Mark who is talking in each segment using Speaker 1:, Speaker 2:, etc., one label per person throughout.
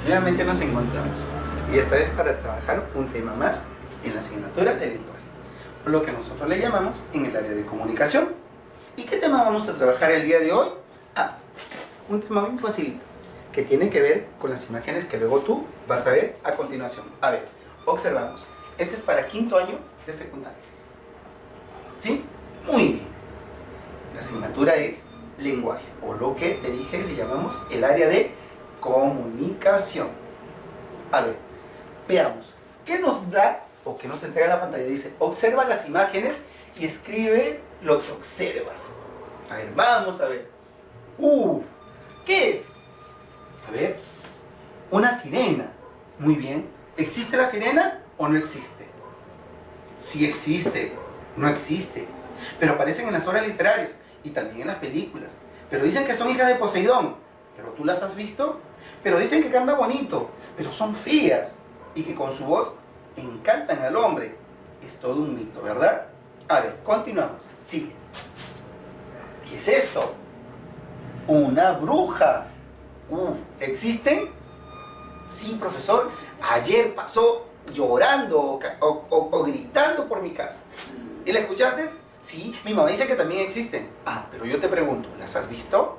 Speaker 1: Nuevamente nos encontramos y esta vez para trabajar un tema más en la asignatura de lenguaje, lo que nosotros le llamamos en el área de comunicación. ¿Y qué tema vamos a trabajar el día de hoy? Un tema muy facilito, que tiene que ver con las imágenes que luego tú vas a ver a continuación. A ver, observamos. Este es para quinto año de secundaria. ¿Sí? Muy bien. La asignatura es lenguaje, o lo que te dije le llamamos el área de comunicación. A ver, veamos. ¿Qué nos da o qué nos entrega la pantalla? Dice, observa las imágenes y escribe lo que observas. A ver, vamos a ver. ¿Qué es? A ver, una sirena. Muy bien. ¿Existe la sirena o no existe? Sí existe, no existe. Pero aparecen en las obras literarias y también en las películas. Pero dicen que son hijas de Poseidón. ¿Pero tú las has visto? Pero dicen que canta bonito, pero son feas y que con su voz encantan al hombre. Es todo un mito, ¿verdad? A ver, continuamos. Sigue. ¿Qué es esto? Una bruja. ¿Existen? Sí, profesor. Ayer pasó llorando o gritando por mi casa. ¿Y la escuchaste? Sí, mi mamá dice que también existen. Pero yo te pregunto, ¿las has visto?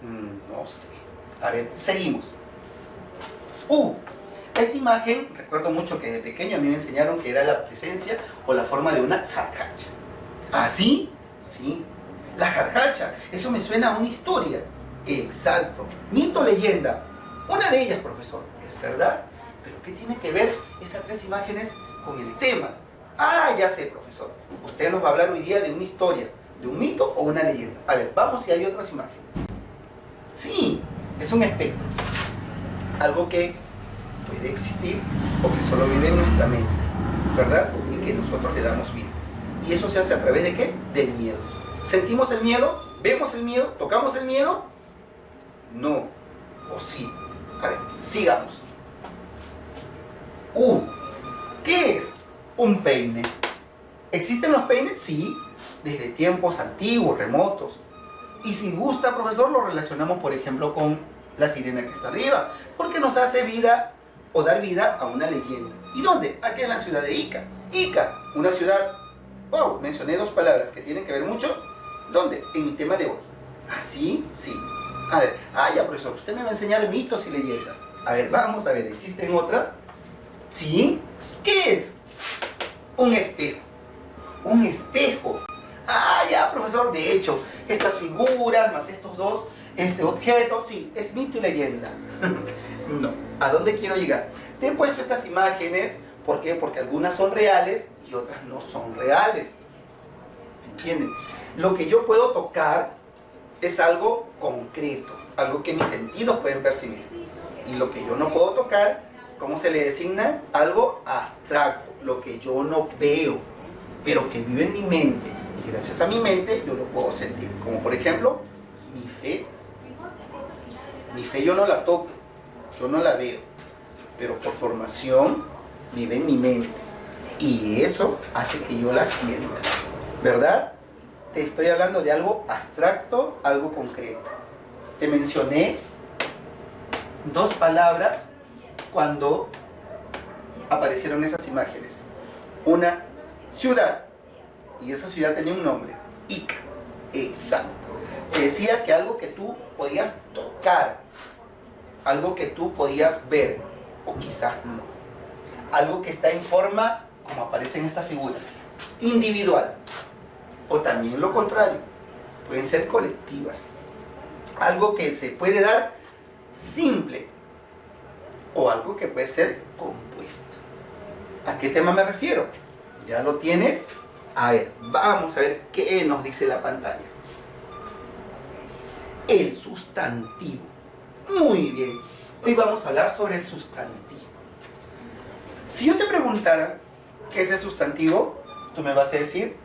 Speaker 1: No sé. A ver, seguimos. Esta imagen, recuerdo mucho que de pequeño a mí me enseñaron que era la presencia o la forma de una jarjacha. ¿Ah, sí? Sí. La jarjacha, eso me suena a una historia. Exacto. Mito, leyenda. Una de ellas, profesor. ¿Es verdad? ¿Pero qué tiene que ver estas tres imágenes con el tema? Ya sé, profesor. Usted nos va a hablar hoy día de una historia, de un mito o una leyenda. A ver, vamos si hay otras imágenes. Sí, es un espectro. Algo que puede existir o que solo vive en nuestra mente, ¿verdad? Y que nosotros le damos vida. ¿Y eso se hace a través de qué? Del miedo. ¿Sentimos el miedo? ¿Vemos el miedo? ¿Tocamos el miedo? No. ¿O sí? A ver, sigamos. ¿Qué es? Un peine. ¿Existen los peines? Sí, desde tiempos antiguos, remotos. Y si gusta, profesor, lo relacionamos, por ejemplo, con la sirena que está arriba, porque nos hace vida o dar vida a una leyenda. ¿Y dónde? Aquí en la ciudad de Ica. Ica, una ciudad, mencioné dos palabras que tienen que ver mucho. ¿Dónde? En mi tema de hoy. ¿Sí? Sí. A ver, ya, profesor, usted me va a enseñar mitos y leyendas. A ver, vamos a ver, ¿existen otras? ¿Sí? ¿Qué es? Un espejo. Un espejo. Ya, profesor, de hecho, estas figuras más estos dos objetos, sí, es mito y leyenda. No. ¿A dónde quiero llegar? Te he puesto estas imágenes, ¿por qué? Porque algunas son reales y otras no son reales. ¿Me entienden? Lo que yo puedo tocar es algo concreto, algo que mis sentidos pueden percibir. Y lo que yo no puedo tocar, ¿cómo se le designa? Algo abstracto, lo que yo no veo, pero que vive en mi mente. Y gracias a mi mente yo lo puedo sentir. Como por ejemplo, mi fe. Mi fe yo no la toco, yo no la veo, pero por formación vive en mi mente. Y eso hace que yo la sienta, ¿verdad? Te estoy hablando de algo abstracto, algo concreto. Te mencioné dos palabras cuando aparecieron esas imágenes. Una ciudad, y esa ciudad tenía un nombre, Ica. Exacto. Te decía que algo que tú podías tocar, algo que tú podías ver, o quizás no. Algo que está en forma, como aparecen estas figuras, individual. O también lo contrario, pueden ser colectivas. Algo que se puede dar simple, o algo que puede ser compuesto. ¿A qué tema me refiero? ¿Ya lo tienes? A ver, vamos a ver qué nos dice la pantalla. El sustantivo. Muy bien. Hoy vamos a hablar sobre el sustantivo. Si yo te preguntara qué es el sustantivo, tú me vas a decir,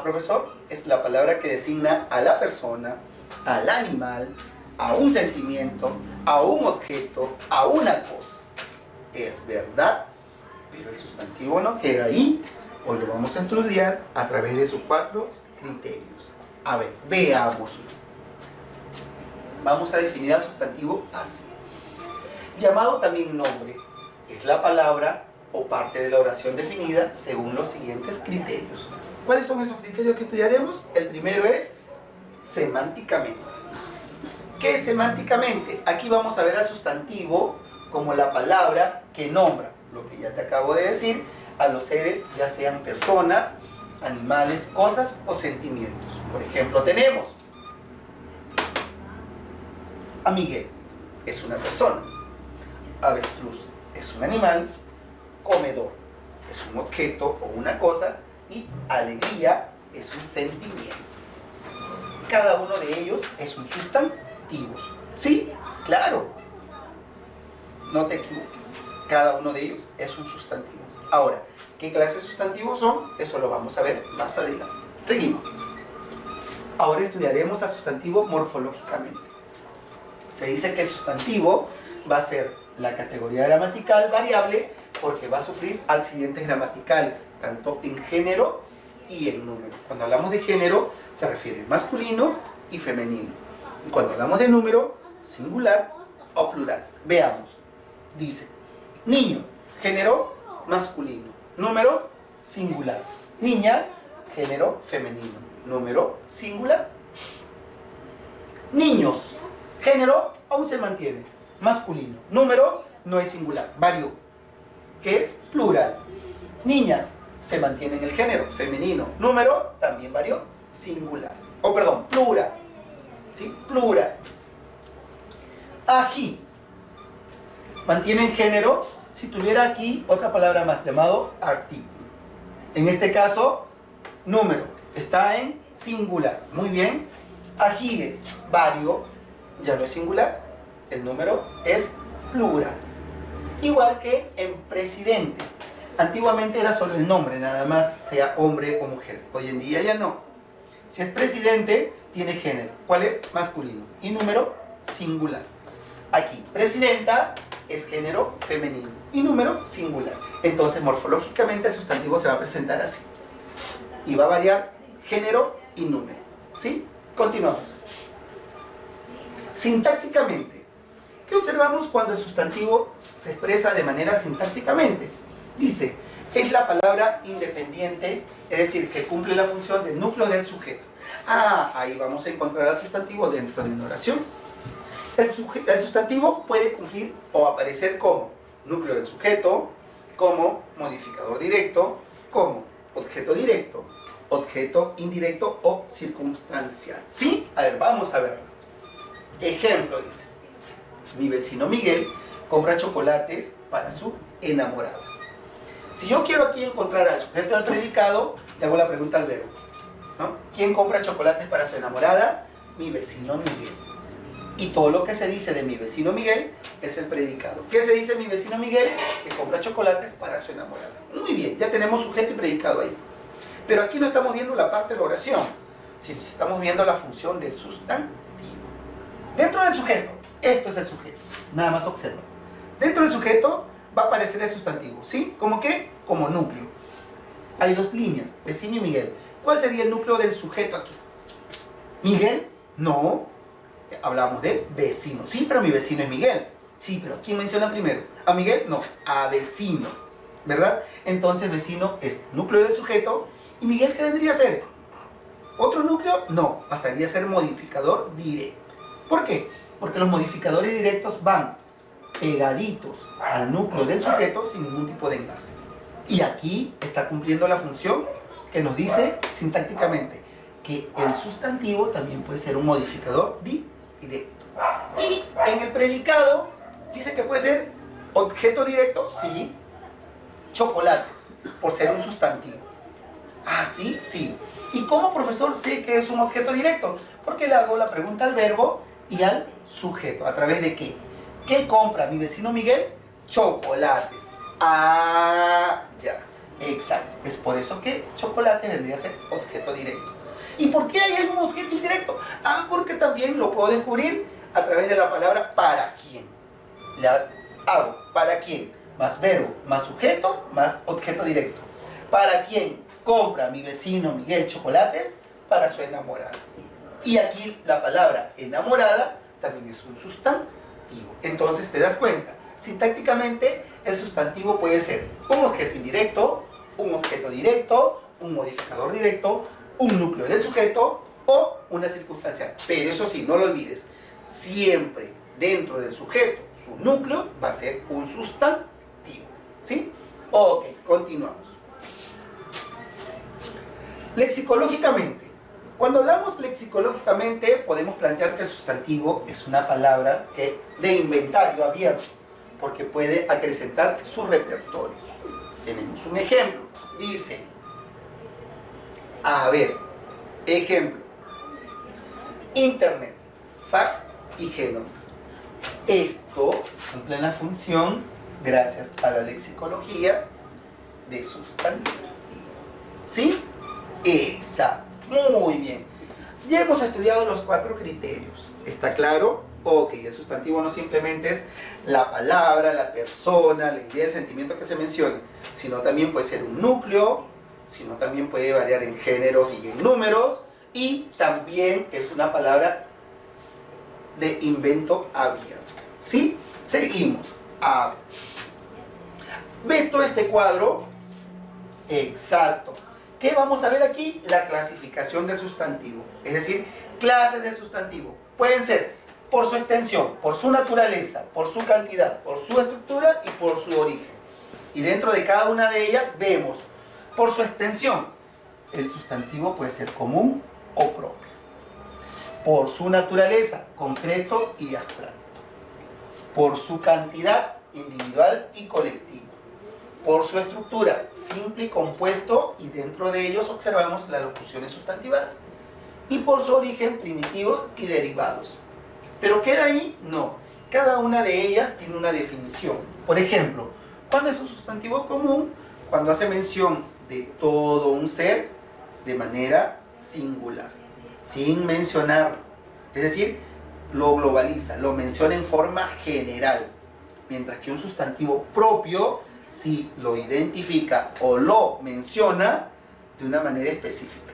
Speaker 1: profesor, es la palabra que designa a la persona, al animal, a un sentimiento, a un objeto, a una cosa. Es verdad, pero el sustantivo no queda ahí. Hoy lo vamos a estudiar a través de sus 4 criterios. A ver, veámoslo. Vamos a definir al sustantivo así. Llamado también nombre es la palabra o parte de la oración definida según los siguientes criterios. ¿Cuáles son esos criterios que estudiaremos? El primero es semánticamente. ¿Qué es semánticamente? Aquí vamos a ver al sustantivo como la palabra que nombra, lo que ya te acabo de decir, a los seres, ya sean personas, animales, cosas o sentimientos. Por ejemplo, tenemos a Miguel, es una persona. Avestruz es un animal. Comedor es un objeto o una cosa. Y alegría es un sentimiento. Cada uno de ellos es un sustantivo. ¿Sí? Claro. No te equivoques. Cada uno de ellos es un sustantivo. Ahora, ¿qué clase de sustantivos son? Eso lo vamos a ver más adelante. Seguimos. Ahora estudiaremos al sustantivo morfológicamente. Se dice que el sustantivo va a ser la categoría gramatical variable porque va a sufrir accidentes gramaticales, tanto en género y en número. Cuando hablamos de género, se refiere masculino y femenino. Y cuando hablamos de número, singular o plural. Veamos. Dice, niño, género masculino, número singular. Niña, género femenino, número singular. Niños, género aún se mantiene, masculino, número no es singular, varió, que es plural. Niñas, se mantiene en el género femenino, número también varió, singular, plural, ¿sí? Plural. Ají, mantiene en género si tuviera aquí otra palabra más llamado artículo. En este caso, número, está en singular, muy bien. Ajíes, varió, ya no es singular, el número es plural. Igual que en presidente. Antiguamente era solo el nombre, nada más, sea hombre o mujer. Hoy en día ya no. Si es presidente, tiene género. ¿Cuál es? Masculino. Y número singular. Aquí, presidenta es género femenino. Y número singular. Entonces, morfológicamente, el sustantivo se va a presentar así. Y va a variar género y número. ¿Sí? Continuamos. Sintácticamente. ¿Qué observamos cuando el sustantivo se expresa de manera sintácticamente? Dice, es la palabra independiente, es decir, que cumple la función del núcleo del sujeto. Ahí vamos a encontrar al sustantivo dentro de una oración. El sustantivo puede cumplir o aparecer como núcleo del sujeto, como modificador directo, como objeto directo, objeto indirecto o circunstancial. ¿Sí? A ver, vamos a verlo. Ejemplo, dice, mi vecino Miguel compra chocolates para su enamorada. Si yo quiero aquí encontrar al sujeto del predicado, le hago la pregunta al verbo, ¿no? ¿Quién compra chocolates para su enamorada? Mi vecino Miguel. Y todo lo que se dice de mi vecino Miguel es el predicado. ¿Qué se dice de mi vecino Miguel? Que compra chocolates para su enamorada. Muy bien, ya tenemos sujeto y predicado ahí. Pero aquí no estamos viendo la parte de la oración, sino estamos viendo la función del sustantivo. Dentro del sujeto, esto es el sujeto, nada más observa. Dentro del sujeto va a aparecer el sustantivo, ¿sí? ¿Cómo qué? Como núcleo. Hay dos líneas, vecino y Miguel. ¿Cuál sería el núcleo del sujeto aquí? ¿Miguel? No. Hablamos de vecino. Sí, pero mi vecino es Miguel. Sí, pero ¿quién menciona primero? ¿A Miguel? No, a vecino. ¿Verdad? Entonces vecino es núcleo del sujeto. ¿Y Miguel qué vendría a ser? ¿Otro núcleo? No, pasaría a ser modificador directo. ¿Por qué? Porque los modificadores directos van pegaditos al núcleo del sujeto sin ningún tipo de enlace. Y aquí está cumpliendo la función que nos dice sintácticamente que el sustantivo también puede ser un modificador directo. Y en el predicado dice que puede ser objeto directo, sí, chocolates, por ser un sustantivo. ¿Sí? Sí. ¿Y cómo, profesor, sé que es un objeto directo? Porque le hago la pregunta al verbo y al sujeto. ¿A través de qué? ¿Qué compra mi vecino Miguel? Chocolates. Ya. Exacto. Es por eso que chocolate vendría a ser objeto directo. ¿Y por qué hay un objeto indirecto? Porque también lo puedo descubrir a través de la palabra para quién. Le hago para quién, más verbo, más sujeto, más objeto directo. ¿Para quién compra mi vecino Miguel chocolates? Para su enamorada. Y aquí la palabra enamorada también es un sustantivo. Entonces te das cuenta, Sintácticamente, el sustantivo puede ser un objeto indirecto, un objeto directo, un modificador directo, un núcleo del sujeto o una circunstancia. Pero eso sí, no lo olvides, siempre dentro del sujeto, su núcleo va a ser un sustantivo. ¿Sí? Ok, continuamos. Lexicológicamente. Cuando hablamos lexicológicamente, podemos plantear que el sustantivo es una palabra de inventario abierto, porque puede acrecentar su repertorio. Tenemos un ejemplo. Dice, a ver, ejemplo, Internet, fax y genoma. Esto cumple la función, gracias a la lexicología, de sustantivo. ¿Sí? Exacto. Muy bien. Ya hemos estudiado los 4 criterios. ¿Está claro? Ok, el sustantivo no simplemente es la palabra, la persona, la idea, el sentimiento que se menciona, sino también puede ser un núcleo, sino también puede variar en géneros y en números, y también es una palabra de invento abierto. ¿Sí? Seguimos. A ver. ¿Ves todo este cuadro? Exacto. ¿Qué vamos a ver aquí? La clasificación del sustantivo. Es decir, clases del sustantivo. Pueden ser por su extensión, por su naturaleza, por su cantidad, por su estructura y por su origen. Y dentro de cada una de ellas vemos, por su extensión, el sustantivo puede ser común o propio. Por su naturaleza, concreto y abstracto. Por su cantidad, individual y colectivo. Por su estructura, simple y compuesto, y dentro de ellos observamos las locuciones sustantivadas. Y por su origen, primitivos y derivados. ¿Pero queda ahí? No. Cada una de ellas tiene una definición. Por ejemplo, ¿cuándo es un sustantivo común? Cuando hace mención de todo un ser de manera singular, sin mencionarlo. Es decir, lo globaliza, lo menciona en forma general. Mientras que un sustantivo propio, si lo identifica o lo menciona de una manera específica,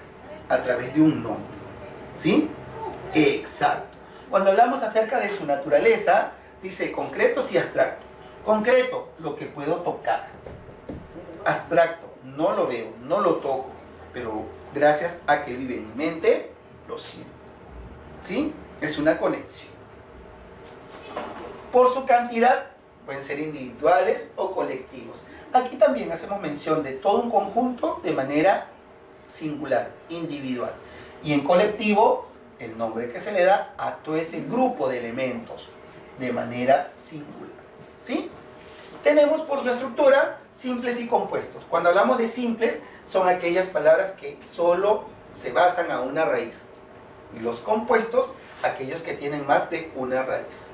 Speaker 1: a través de un nombre. ¿Sí? Exacto. Cuando hablamos acerca de su naturaleza, dice concretos y abstracto. Concreto, lo que puedo tocar. Abstracto, no lo veo, no lo toco, pero gracias a que vive en mi mente, lo siento. ¿Sí? Es una conexión. Por su cantidad, pueden ser individuales o colectivos. Aquí también hacemos mención de todo un conjunto de manera singular, individual. Y en colectivo, el nombre que se le da a todo ese grupo de elementos de manera singular. ¿Sí? Tenemos por su estructura simples y compuestos. Cuando hablamos de simples, son aquellas palabras que solo se basan a una raíz. Y los compuestos, aquellos que tienen más de una raíz.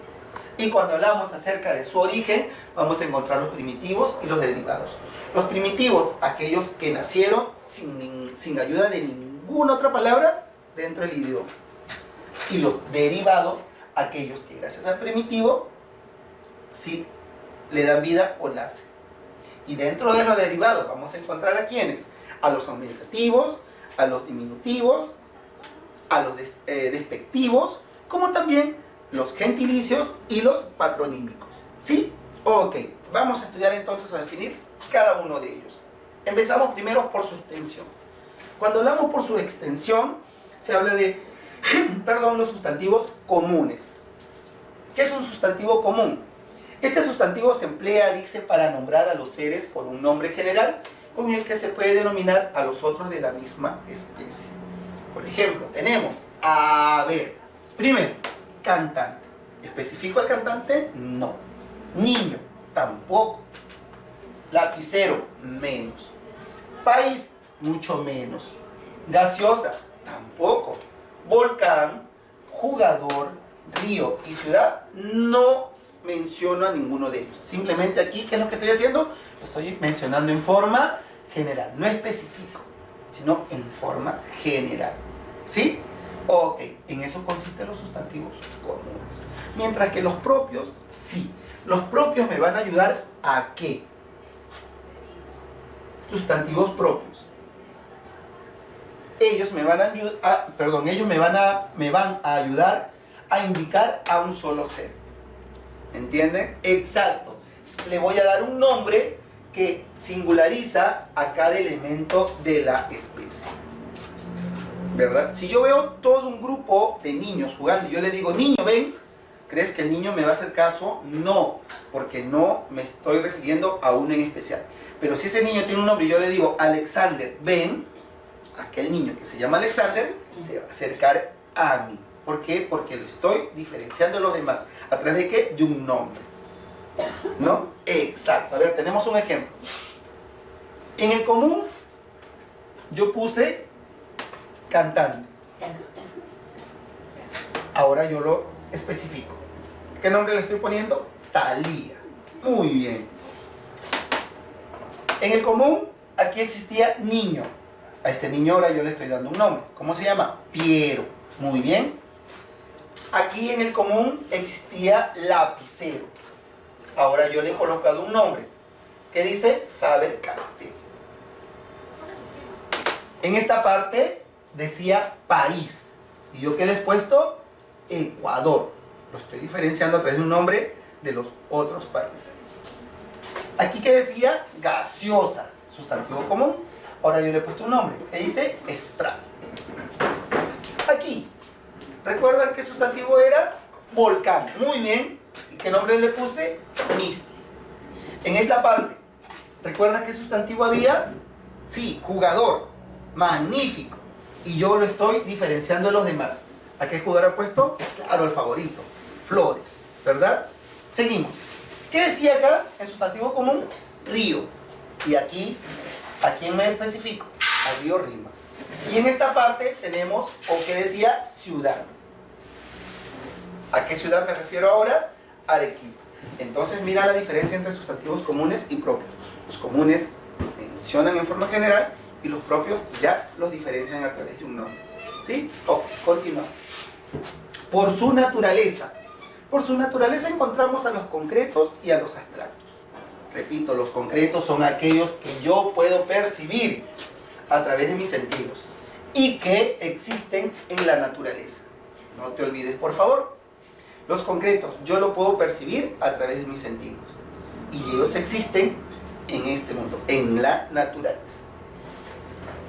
Speaker 1: Y cuando hablamos acerca de su origen, vamos a encontrar los primitivos y los derivados. Los primitivos, aquellos que nacieron sin ayuda de ninguna otra palabra dentro del idioma. Y los derivados, aquellos que gracias al primitivo, sí le dan vida o nacen. Y dentro de los derivados vamos a encontrar a quiénes, a los aumentativos, a los diminutivos, a los despectivos, como también los gentilicios y los patronímicos. ¿Sí? Ok, vamos a estudiar entonces a definir cada uno de ellos. Empezamos primero por su extensión. Cuando hablamos por su extensión, se habla de, los sustantivos comunes. ¿Qué es un sustantivo común? Este sustantivo se emplea, dice, para nombrar a los seres por un nombre general con el que se puede denominar a los otros de la misma especie. Por ejemplo, tenemos, a ver, primero, cantante. ¿Especifico al cantante? No. Niño, tampoco. Lapicero, menos. País, mucho menos. Gaseosa, tampoco. Volcán, jugador, río y ciudad, no menciono a ninguno de ellos. Simplemente aquí, ¿qué es lo que estoy haciendo? Lo estoy mencionando en forma general, no específico, sino en forma general. ¿Sí? Ok, en eso consisten los sustantivos comunes. Mientras que los propios, sí. Los propios me van a ayudar a ¿qué? Sustantivos propios. Ellos me van a ayudar a indicar a un solo ser. ¿Entienden? Exacto. le voy a dar un nombre que singulariza a cada elemento de la especie. ¿Verdad? Si yo veo todo un grupo de niños jugando y yo le digo, niño, ven, ¿crees que el niño me va a hacer caso? No, porque no me estoy refiriendo a uno en especial. Pero si ese niño tiene un nombre y yo le digo, Alexander, ven, aquel niño que se llama Alexander se va a acercar a mí. ¿Por qué? Porque lo estoy diferenciando de los demás. ¿A través de qué? De un nombre. ¿No? Exacto. A ver, tenemos un ejemplo. En el común, yo puse cantante. Ahora yo lo especifico. ¿Qué nombre le estoy poniendo? Thalía. Muy bien. En el común, aquí existía niño. A este niño ahora yo le estoy dando un nombre. ¿Cómo se llama? Piero. Muy bien. Aquí en el común existía lapicero. Ahora yo le he colocado un nombre. ¿Qué dice? Faber-Castell. En esta parte decía país. ¿Y yo qué le he puesto? Ecuador. Lo estoy diferenciando a través de un nombre de los otros países. Aquí que decía gaseosa, sustantivo común. Ahora yo le he puesto un nombre que dice Sprite. Aquí, ¿recuerdan qué sustantivo era? Volcán. Muy bien. ¿Y qué nombre le puse? Misty. En esta parte, ¿recuerdan qué sustantivo había? Sí, jugador. Magnífico. Y yo lo estoy diferenciando de los demás. ¿A qué jugador ha puesto? Claro, el favorito. Flores. ¿Verdad? Seguimos. ¿Qué decía acá en sustantivo común? Río. Y aquí, ¿a quién me especifico? Al río Rima. Y en esta parte tenemos, o que decía, ciudad. ¿A qué ciudad me refiero ahora? Arequipa. Entonces mira la diferencia entre sustantivos comunes y propios. Los comunes mencionan en forma general y los propios ya los diferencian a través de un nombre. ¿Sí? Ok, continuamos. Por su naturaleza. Por su naturaleza encontramos a los concretos y a los abstractos. Repito, los concretos son aquellos que yo puedo percibir a través de mis sentidos y que existen en la naturaleza. No te olvides, por favor. Los concretos yo lo puedo percibir a través de mis sentidos y ellos existen en este mundo, en la naturaleza.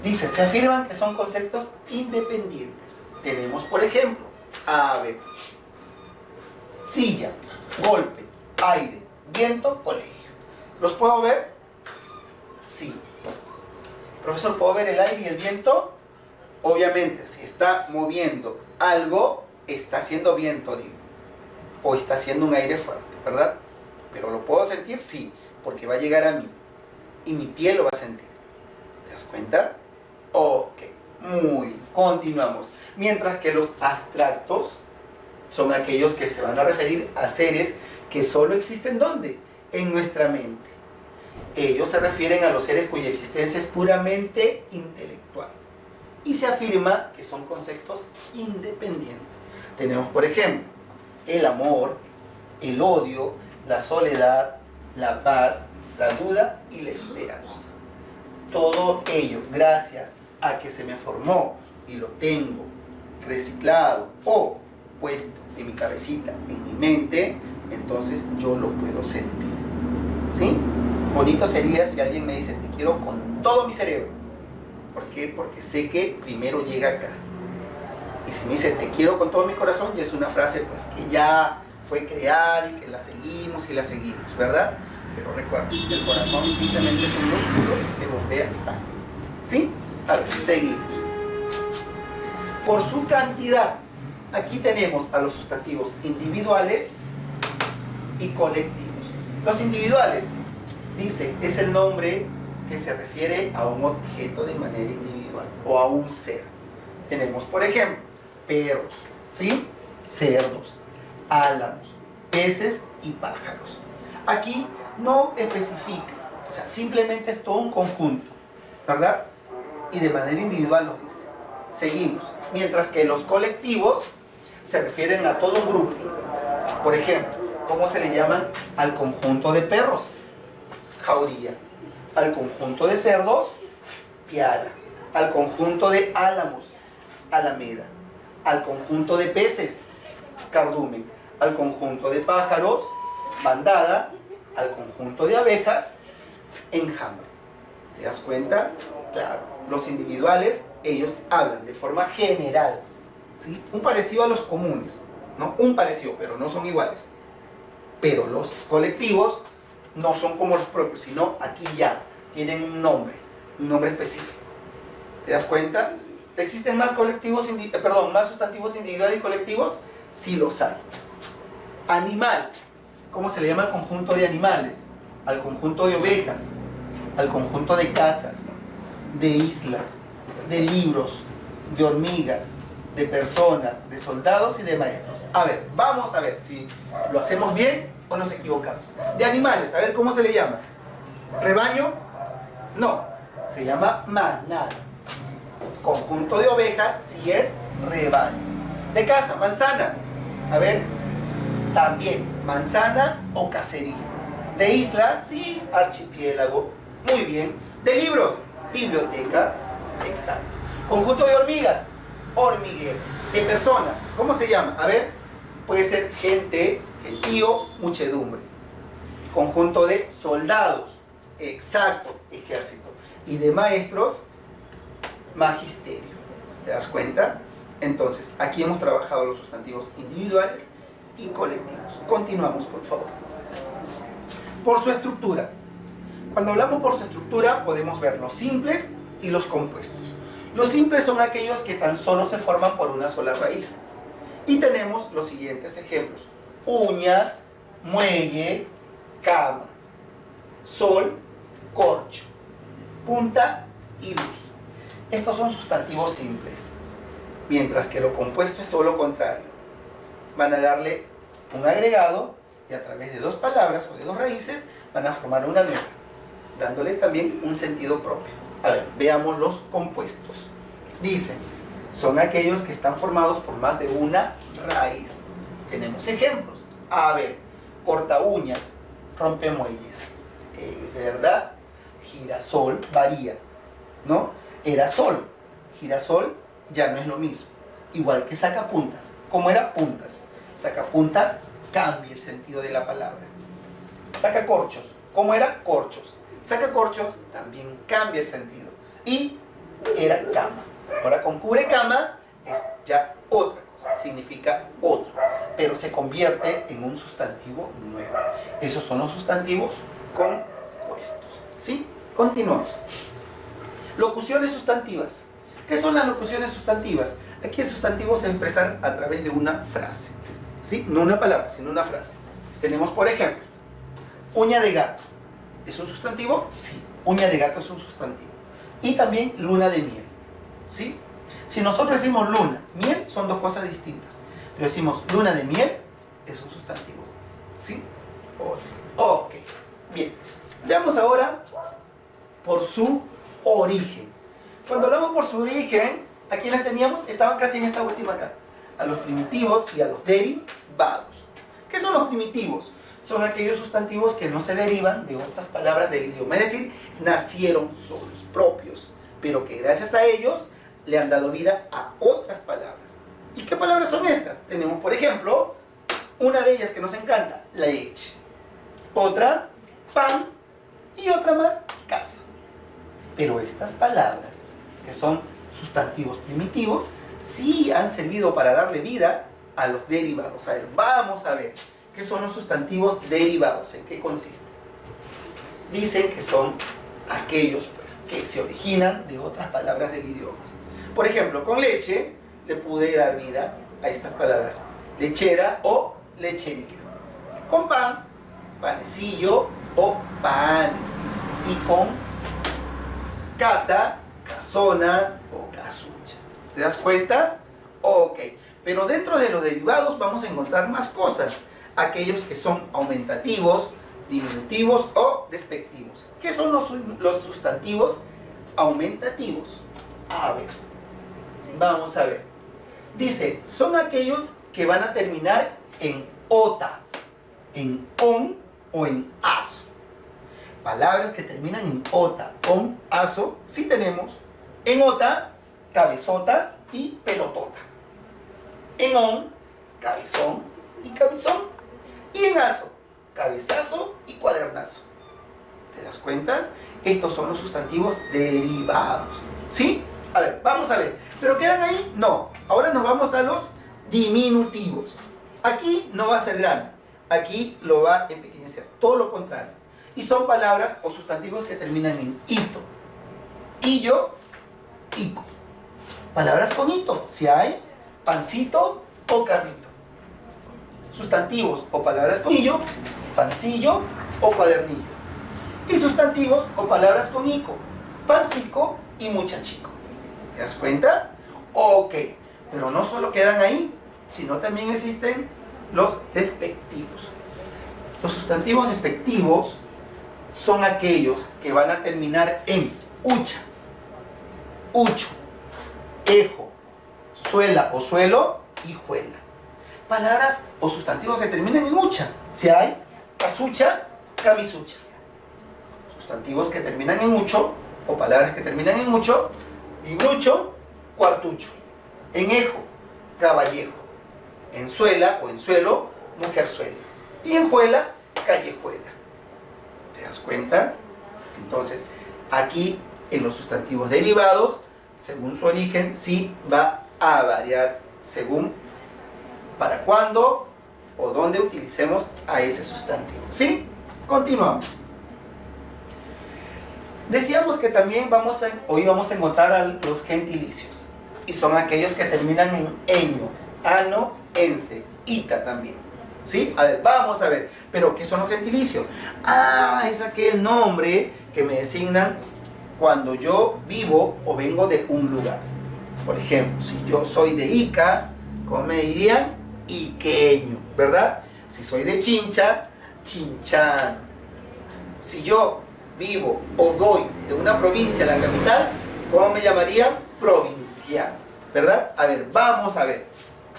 Speaker 1: Dice, se afirman que son conceptos independientes. Tenemos, por ejemplo, ave, silla, golpe, aire, viento, colegio. ¿Los puedo ver? Sí. Profesor, ¿puedo ver el aire y el viento? Obviamente, si está moviendo algo, está haciendo viento, digo. O está haciendo un aire fuerte, ¿verdad? Pero ¿lo puedo sentir? Sí, porque va a llegar a mí. Y mi piel lo va a sentir. ¿Te das cuenta? Ok, muy bien. Continuamos. Mientras que los abstractos son aquellos que se van a referir a seres que solo existen ¿dónde? En nuestra mente. Ellos se refieren a los seres cuya existencia es puramente intelectual. Y se afirma que son conceptos independientes. Tenemos, por ejemplo, el amor, el odio, la soledad, la paz, la duda y la esperanza. Todo ello, gracias a que se me formó y lo tengo reciclado o puesto en mi cabecita, en mi mente, entonces yo lo puedo sentir. ¿Sí? Bonito sería si alguien me dice, te quiero con todo mi cerebro. ¿Por qué? Porque sé que primero llega acá. Y si me dice, te quiero con todo mi corazón, ya es una frase pues que ya fue creada y que la seguimos y la seguimos, ¿verdad? Pero recuerda, el corazón simplemente es un músculo que bombea sangre. ¿Sí? A ver, seguimos. Por su cantidad, aquí tenemos a los sustantivos individuales y colectivos. Los individuales, dice, es el nombre que se refiere a un objeto de manera individual o a un ser. Tenemos, por ejemplo, perros, ¿sí? Cerdos, álamos, peces y pájaros. Aquí no especifica, o sea, simplemente es todo un conjunto, ¿verdad? Y de manera individual nos dice. Seguimos. Mientras que los colectivos se refieren a todo un grupo. Por ejemplo, ¿cómo se le llaman al conjunto de perros? Jauría. Al conjunto de cerdos, piara. Al conjunto de álamos, alameda. Al conjunto de peces, cardumen. Al conjunto de pájaros, bandada, al conjunto de abejas, enjambre. ¿Te das cuenta? Claro, los individuales, ellos hablan de forma general, ¿sí? Un parecido a los comunes, ¿no? Un parecido, pero no son iguales. Pero los colectivos no son como los propios, sino aquí ya tienen un nombre específico. ¿Te das cuenta? ¿Existen más colectivos, más sustantivos individuales y colectivos? Sí los hay. Animal. ¿Cómo se le llama al conjunto de animales? Al conjunto de ovejas, al conjunto de casas, de islas, de libros, de hormigas, de personas, de soldados y de maestros. A ver, vamos a ver si lo hacemos bien o nos equivocamos. De animales, a ver cómo se le llama. ¿Rebaño? No, se llama manada. Conjunto de ovejas sí es rebaño. De casa, manzana. A ver, también manzana o casería. De isla, sí, archipiélago. Muy bien. De libros, biblioteca. Exacto. Conjunto de hormigas, hormiguero. De personas, ¿cómo se llama? A ver, puede ser gente, gentío, muchedumbre. Conjunto de soldados, exacto, ejército. Y de maestros, magisterio. ¿Te das cuenta? Entonces, aquí hemos trabajado los sustantivos individuales y colectivos. Continuamos, por favor. Por su estructura. Cuando hablamos por su estructura, podemos ver los simples y los compuestos. Los simples son aquellos que tan solo se forman por una sola raíz. Y tenemos los siguientes ejemplos. Uña, muelle, cama, sol, corcho, punta y luz. Estos son sustantivos simples. Mientras que lo compuesto es todo lo contrario. Van a darle un agregado y a través de dos palabras o de dos raíces van a formar una nueva, dándole también un sentido propio. A ver, veamos los compuestos. Dicen, son aquellos que están formados por más de una raíz. Tenemos ejemplos. A ver, corta uñas, rompe muelles. ¿Verdad? Girasol varía, ¿no? Era sol, girasol ya no es lo mismo. Igual que sacapuntas. ¿Cómo era? Puntas. Sacapuntas cambia el sentido de la palabra. Sacacorchos. ¿Cómo era? Corchos. Sacacorchos también cambia el sentido. Y era cama. Ahora con cubrecama es ya otra cosa. Significa otro. Pero se convierte en un sustantivo nuevo. Esos son los sustantivos compuestos. ¿Sí? Continuamos. Locuciones sustantivas. ¿Qué son las locuciones sustantivas? Aquí el sustantivo se va a expresar a través de una frase. ¿Sí? No una palabra, sino una frase. Tenemos, por ejemplo, uña de gato. ¿Es un sustantivo? Sí. Uña de gato es un sustantivo. Y también luna de miel. ¿Sí? Si nosotros decimos luna, miel son dos cosas distintas. Pero decimos luna de miel, es un sustantivo. ¿Sí? O sí. Ok. Bien. Veamos ahora por su origen. Cuando hablamos por su origen, ¿a quiénes teníamos? Estaban casi en esta última acá. A los primitivos y a los derivados. ¿Qué son los primitivos? Son aquellos sustantivos que no se derivan de otras palabras del idioma. Es decir, nacieron solos, propios, pero que gracias a ellos le han dado vida a otras palabras. ¿Y qué palabras son estas? Tenemos, por ejemplo, una de ellas que nos encanta, leche. Otra, pan. Y otra más, casa. Pero estas palabras, que son sustantivos primitivos, sí han servido para darle vida a los derivados. A ver, vamos a ver. ¿Qué son los sustantivos derivados? ¿En qué consisten? Dicen que son aquellos pues, que se originan de otras palabras del idioma. Por ejemplo, con leche le pude dar vida a estas palabras. Lechera o lechería. Con pan, panecillo o panes. Y con casa, casona o casucha. ¿Te das cuenta? Ok. Pero dentro de los derivados vamos a encontrar más cosas. Aquellos que son aumentativos, diminutivos o despectivos. ¿Qué son los sustantivos aumentativos? A ver, vamos a ver. Dice, son aquellos que van a terminar en ota, en on o en aso. Palabras que terminan en ota, on, aso, sí tenemos. En ota, cabezota y pelotota. En on, cabezón y cabezón. Y en aso, cabezazo y cuadernazo. ¿Te das cuenta? Estos son los sustantivos derivados. ¿Sí? A ver, vamos a ver. ¿Pero quedan ahí? No. Ahora nos vamos a los diminutivos. Aquí no va a ser grande. Aquí lo va a empequeñecer. Todo lo contrario. Y son palabras o sustantivos que terminan en ito. Illo, ico. Palabras con ito. Si hay pancito o carrito. Sustantivos o palabras con illo, pancillo o cuadernillo. Y sustantivos o palabras con ico, pancico y muchachico. ¿Te das cuenta? Ok, pero no solo quedan ahí, sino también existen los despectivos. Los sustantivos despectivos son aquellos que van a terminar en ucha, ucho, ejo, suela o suelo y juela. Palabras o sustantivos que terminan en ucha. Si hay casucha, camisucha. Sustantivos que terminan en ucho o palabras que terminan en ucho, librucho, cuartucho. En ejo, caballejo. En suela o en suelo, mujerzuela. Y en juela, callejuela. ¿Te das cuenta? Entonces, aquí en los sustantivos derivados, según su origen, sí va a variar según para cuándo o dónde utilicemos a ese sustantivo. ¿Sí? Continuamos. Decíamos que también hoy vamos a encontrar a los gentilicios. Y son aquellos que terminan en eño, ano, ense, ita también. ¿Sí? A ver, vamos a ver. ¿Pero qué son los gentilicios? Ah, es aquel nombre que me designan cuando yo vivo o vengo de un lugar. Por ejemplo, si yo soy de Ica, ¿cómo me dirían? Iqueño, ¿verdad? Si soy de Chincha, chinchano. Si yo vivo o voy de una provincia a la capital, ¿cómo me llamarían? Provincial, ¿verdad? A ver, vamos a ver.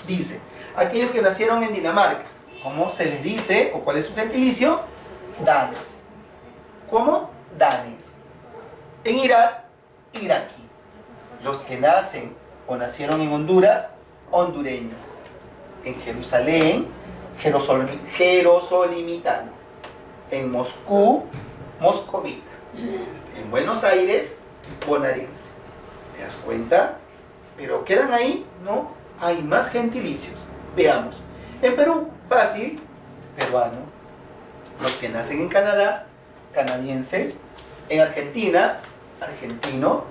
Speaker 1: Dice, aquellos que nacieron en Dinamarca, ¿cómo se les dice o cuál es su gentilicio? Danes. ¿Cómo? Danes. En Irak, iraquí. Los que nacen o nacieron en Honduras, hondureño. En Jerusalén, jerosolimitano. En Moscú, moscovita. En Buenos Aires, bonaerense. ¿Te das cuenta? Pero ¿quedan ahí? No, hay más gentilicios. Veamos. En Perú, fácil, peruano. Los que nacen en Canadá, canadiense. En Argentina, argentino.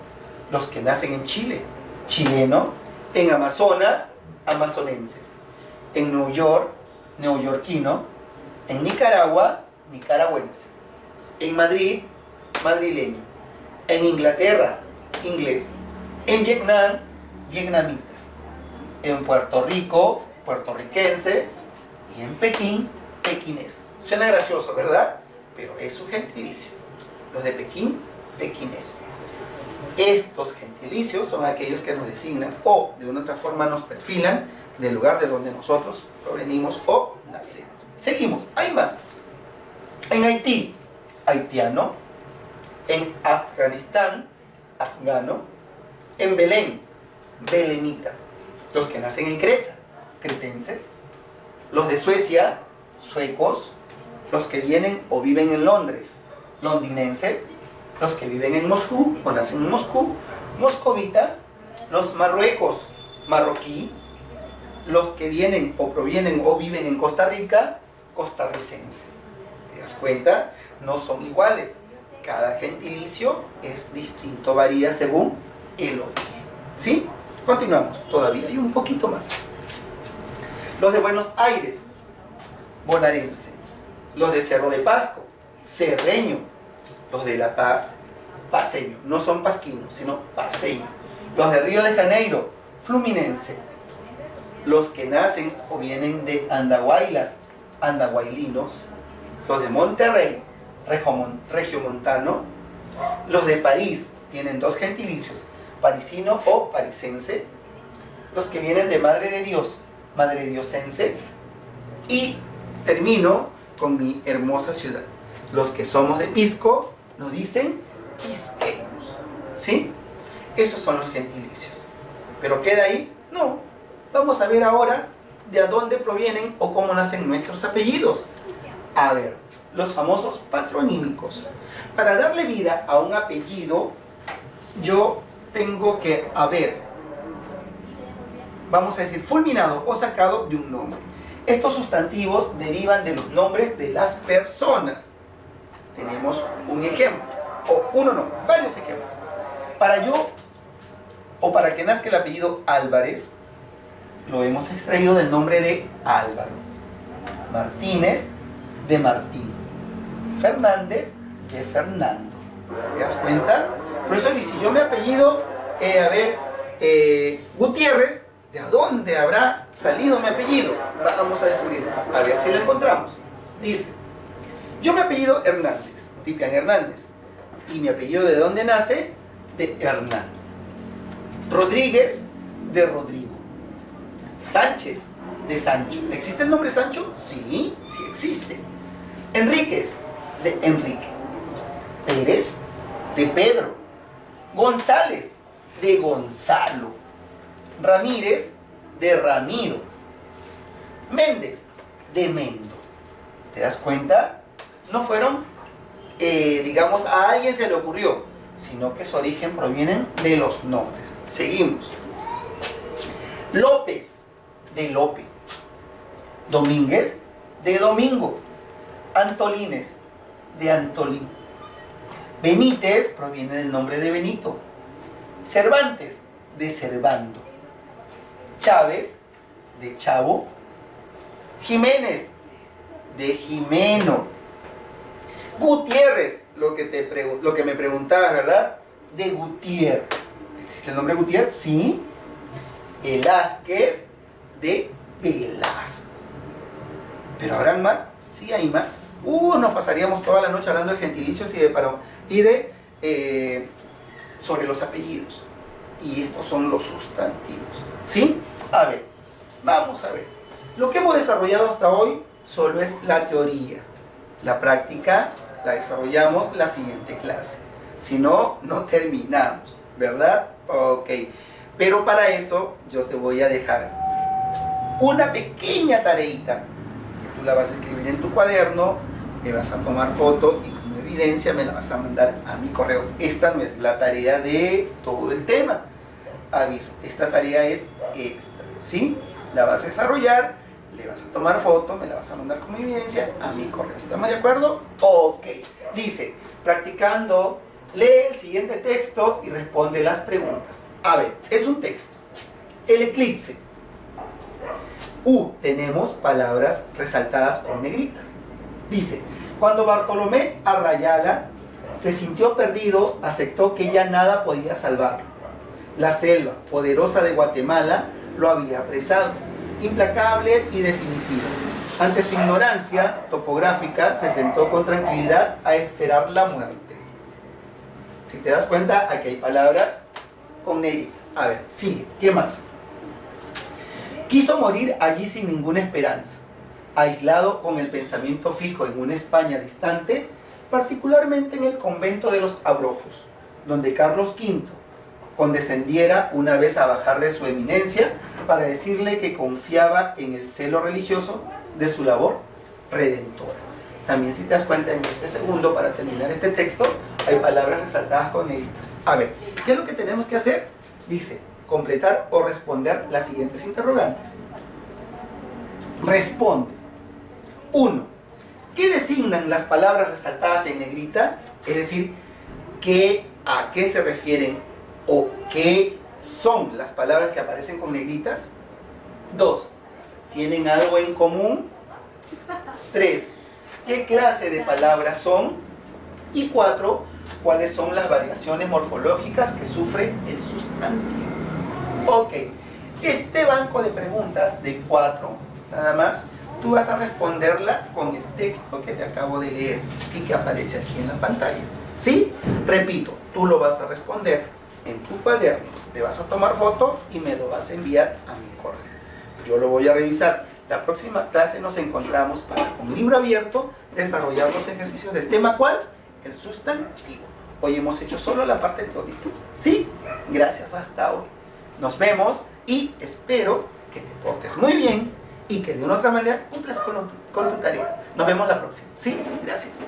Speaker 1: Los que nacen en Chile, chileno. En Amazonas, amazonenses. En Nueva York, neoyorquino. En Nicaragua, nicaragüense. En Madrid, madrileño. En Inglaterra, inglés. En Vietnam, vietnamita. En Puerto Rico, puertorriquense. Y en Pekín, pequinés. Suena gracioso, ¿verdad? Pero es su gentilicio. Los de Pekín, pequinés. Estos gentilicios son aquellos que nos designan o de una otra forma nos perfilan del lugar de donde nosotros provenimos o nacemos. Seguimos, hay más. En Haití, haitiano. En Afganistán, afgano. En Belén, belemita. Los que nacen en Creta, cretenses. Los de Suecia, suecos. Los que vienen o viven en Londres, londinense. Los que viven en Moscú o nacen en Moscú, moscovita. Los Marruecos, marroquí. Los que vienen o provienen o viven en Costa Rica, costarricense. ¿Te das cuenta? No son iguales. Cada gentilicio es distinto, varía según el origen. ¿Sí? Continuamos. Todavía hay un poquito más. Los de Buenos Aires, bonaerense. Los de Cerro de Pasco, cerreño. Los de La Paz, paseño. No son pasquinos, sino paseño. Los de Río de Janeiro, fluminense. Los que nacen o vienen de Andahuaylas, andahuaylinos. Los de Monterrey, regiomontano. Los de París tienen dos gentilicios, parisino o parisense. Los que vienen de Madre de Dios, madrediosense. Y termino con mi hermosa ciudad. Los que somos de Pisco nos dicen pisqueños. ¿Sí? Esos son los gentilicios. ¿Pero queda ahí? No. Vamos a ver ahora de a dónde provienen o cómo nacen nuestros apellidos. A ver, los famosos patronímicos. Para darle vida a un apellido, yo tengo que haber, vamos a decir, fulminado o sacado de un nombre. Estos sustantivos derivan de los nombres de las personas. Tenemos un ejemplo, o uno no, varios ejemplos. Para yo, o para que nazca el apellido Álvarez, lo hemos extraído del nombre de Álvaro. Martínez, de Martín. Fernández, de Fernando. ¿Te das cuenta? Profesor, y si yo me apellido, Gutiérrez, ¿de dónde habrá salido mi apellido? Vamos a descubrirlo. A ver si lo encontramos. Dice, yo me apellido Hernández, Tipian Hernández. ¿Y mi apellido de dónde nace? De Hernán. Rodríguez, de Rodrigo. Sánchez, de Sancho. ¿Existe el nombre Sancho? Sí, sí existe. Enríquez, de Enrique. Pérez, de Pedro. González, de Gonzalo. Ramírez, de Ramiro. Méndez, de Mendo. ¿Te das cuenta? No fueron, digamos, a alguien se le ocurrió, sino que su origen provienen de los nombres. Seguimos. López, de Lope. Domínguez, de Domingo. Antolines, de Antolín. Benítez proviene del nombre de Benito. Cervantes, de Servando. Chávez, de Chavo. Jiménez, de Jimeno. Gutiérrez, lo que me preguntabas, ¿verdad? De Gutiérrez. ¿Existe el nombre Gutiérrez? Sí. Velázquez, de Velasco. ¿Pero habrán más? Sí hay más. Nos pasaríamos toda la noche hablando de gentilicios sobre los apellidos. Y estos son los sustantivos. ¿Sí? A ver, vamos a ver. Lo que hemos desarrollado hasta hoy solo es la teoría. La práctica la desarrollamos la siguiente clase. Si no, no terminamos, ¿verdad? Ok. Pero para eso yo te voy a dejar una pequeña tareita que tú la vas a escribir en tu cuaderno, le vas a tomar foto y como evidencia me la vas a mandar a mi correo. Esta no es la tarea de todo el tema. Aviso, esta tarea es extra, ¿sí? La vas a desarrollar, le vas a tomar foto, me la vas a mandar como evidencia a mi correo. ¿Estamos de acuerdo? Ok. Dice, practicando, lee el siguiente texto y responde las preguntas. A ver, es un texto. El eclipse. Tenemos palabras resaltadas con negrita. Dice, cuando Bartolomé Arrayala se sintió perdido, aceptó que ya nada podía salvarlo. La selva poderosa de Guatemala lo había apresado, implacable y definitiva. Ante su ignorancia topográfica, se sentó con tranquilidad a esperar la muerte. Si te das cuenta, aquí hay palabras con negrita. A ver, sigue. ¿Qué más? Quiso morir allí sin ninguna esperanza, aislado con el pensamiento fijo en una España distante, particularmente en el convento de los Abrojos, donde Carlos V condescendiera una vez a bajar de su eminencia para decirle que confiaba en el celo religioso de su labor redentora. También, si te das cuenta, en este segundo, para terminar este texto, hay palabras resaltadas con negritas. A ver, ¿qué es lo que tenemos que hacer? Dice, completar o responder las siguientes interrogantes. Responde. 1. ¿Qué designan las palabras resaltadas en negrita? Es decir, ¿a qué se refieren o qué son las palabras que aparecen con negritas? 2. ¿Tienen algo en común? 3. ¿Qué clase de palabras son? Y 4. ¿Cuáles son las variaciones morfológicas que sufre el sustantivo? Ok, este banco de preguntas de 4, nada más, tú vas a responderla con el texto que te acabo de leer y que aparece aquí en la pantalla. ¿Sí? Repito, tú lo vas a responder en tu cuaderno, le vas a tomar foto y me lo vas a enviar a mi correo. Yo lo voy a revisar. La próxima clase nos encontramos para, con libro abierto, desarrollar los ejercicios del tema. ¿Cuál? El sustantivo. Hoy hemos hecho solo la parte teórica. ¿Sí? Gracias, hasta hoy. Nos vemos y espero que te portes muy bien y que de una otra manera cumplas con tu tarea. Nos vemos la próxima. ¿Sí? Gracias.